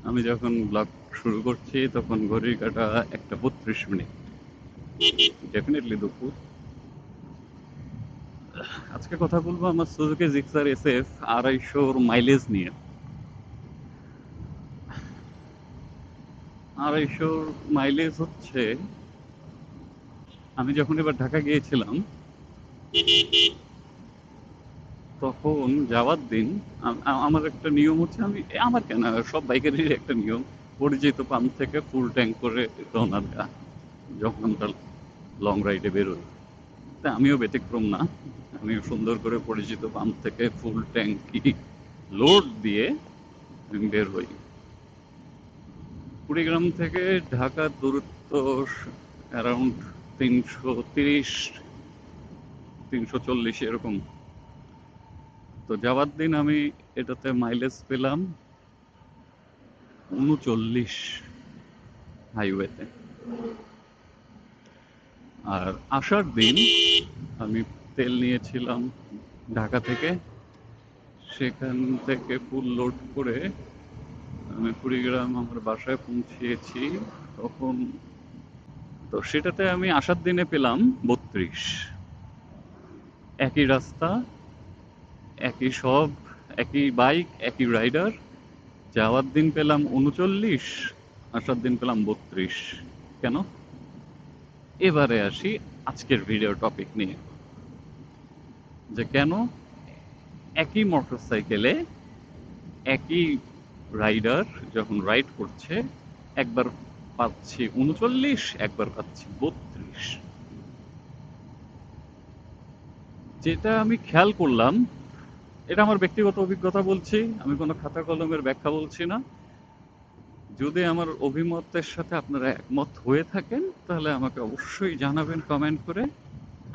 আমি যখন ব্লগ শুরু করছি তখন ঘড়ির কাঁটা 1:32। ডেফিনেটলি দুপুর। আজকে কথা বলবো আমার সুজুকি জিক্সার এসএফ 250 মাইলেজ নিয়ে। 250 মাইলেজ হচ্ছে, আমি যখন এবার ঢাকা গিয়েছিলাম তখন যাওয়ার দিন আমার একটা নিয়ম হচ্ছে, আমার কেন, সব বাইকারেরই একটা নিয়ম, পরিচিত পাম্প থেকে ফুল ট্যাঙ্ক করে রওনা দেওয়া যখন আমরা লং রাইডে বেরোই। তা আমিও ব্যতিক্রম না। আমিও সুন্দর করে পরিচিত পাম্প থেকে ফুল ট্যাঙ্কি লোড দিয়ে আমি বের হই। কুড়িগ্রাম থেকে ঢাকার দূরত্ব অ্যারাউন্ড 330, 340 এরকম। তো যাওয়ার দিন আমি এটাতে মাইলেজ পেলাম 39 হাইওয়েতে। আর আসার দিন আমি তেল নিয়েছিলাম ঢাকা থেকে, সেখান থেকে ফুল লোড করে আমি কুড়িগ্রাম আমার বাসায় পৌঁছিয়েছি তখন। তো সেটাতে আমি আসার দিনে পেলাম 32। একই রাস্তা, একই সব, একই বাইক, একই রাইডার। যাওয়ার দিন পেলাম 39, আসার দিন পেলাম 32। কেন? এবারে আসি আজকের ভিডিও টপিক নিয়ে, যে কেন একই মোটরসাইকেলে একই রাইডার যখন রাইড করছে একবার পাচ্ছি 39, একবার পাচ্ছি 32। যেটা আমি খেয়াল করলাম, এটা আমার ব্যক্তিগত অভিজ্ঞতা বলছি, আমি কোনো খাতা কলমের ব্যাখ্যা বলছি না। যদি আমার অভিমতের সাথে আপনারা একমত হয়ে থাকেন তাহলে আমাকে অবশ্যই জানাবেন কমেন্ট করে।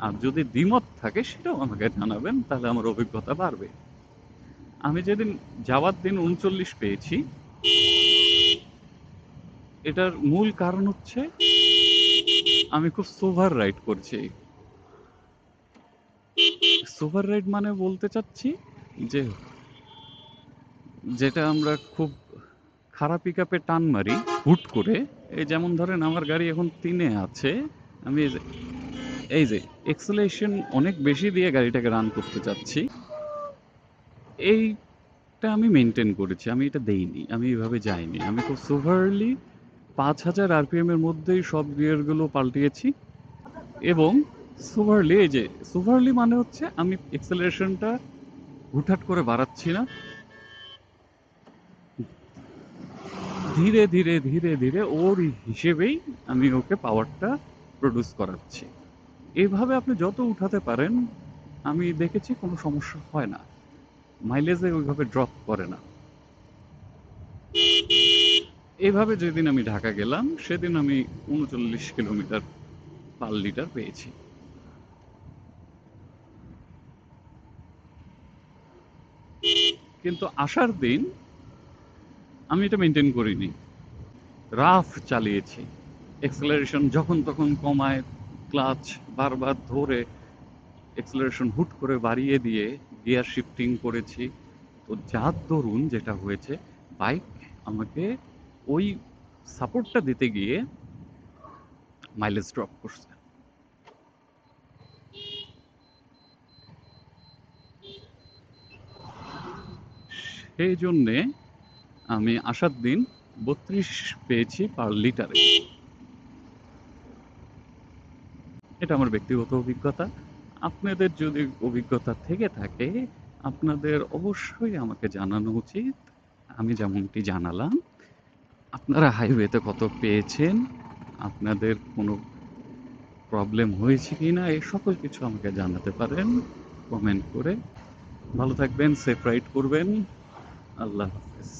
আর যদি দ্বিমত থাকে সেটাও আমাকে জানাবেন, তাহলে আমার অভিজ্ঞতা বাড়বে। আমি যেদিন যাওয়ার দিন 39 পেয়েছি, এটার মূল কারণ হচ্ছে আমি খুব সোভার রাইড করছি। সোভার রাইড মানে বলতে চাচ্ছি যে, যেটা আমরা খুব খারাপ পিকআপে টান মারি হুট করে। এই যেমন ধরেন আমার গাড়ি এখন 3-এ আছে, আমি এই যে এক্সেলেরেশন অনেক বেশি দিয়ে গাড়িটাকে রান করতে চাচ্ছি, এইটা আমি মেনটেন করেছি, আমি এটা দেইনি, আমি এভাবে যাইনি, আমি খুব সোভারলি 5000 আরপিএম এর মধ্যেই সব গিয়ারগুলো পাল্টিয়েছি। এবং সোভারলি, এই যে সোভারলি মানে হচ্ছে আমি এক্সেলারেশনটা হুটহাট করে বাড়াচ্ছি না, ধীরে ধীরে ধীরে ধীরে ওর হিসেবেই আমি ওকে পাওয়ারটা প্রডিউস করাচ্ছি। এভাবে আপনি যত উঠাতে পারেন আমি দেখেছি কোনো সমস্যা হয় না, মাইলেজে ওইভাবে ড্রপ করে না। এভাবে যেদিন আমি ঢাকা গেলাম সেদিন আমি 39 কিলোমিটার পার লিটার পেয়েছি। কিন্তু আসার দিন আমি এটা মেনটেন করিনি, রাফ চালিয়েছি। এক্সেলারেশন যখন তখন কমায়, ক্লাচ বারবার ধরে এক্সেলারেশন হুট করে বাড়িয়ে দিয়ে গিয়ার শিফটিং করেছি। তো যার দরুন যেটা হয়েছে, বাইক আমাকে ওই সাপোর্টটা দিতে গিয়ে মাইলেজ ড্রপ করছে। সেই জন্যে আমি আসার দিন 32 পেয়েছি পার লিটারে। এটা আমার ব্যক্তিগত অভিজ্ঞতা। আপনাদের যদি অভিজ্ঞতা থেকে থাকে আপনাদের অবশ্যই আমাকে জানানো উচিত। আমি যেমনটি জানালাম, আপনারা হাইওয়েতে কত পেয়েছেন, আপনাদের কোনো প্রবলেম হয়েছে কিনা, এই সকল কিছু আমাকে জানাতে পারেন কমেন্ট করে। ভালো থাকবেন, সেফ রাইড করবেন। আল্লাহ হাফেজ।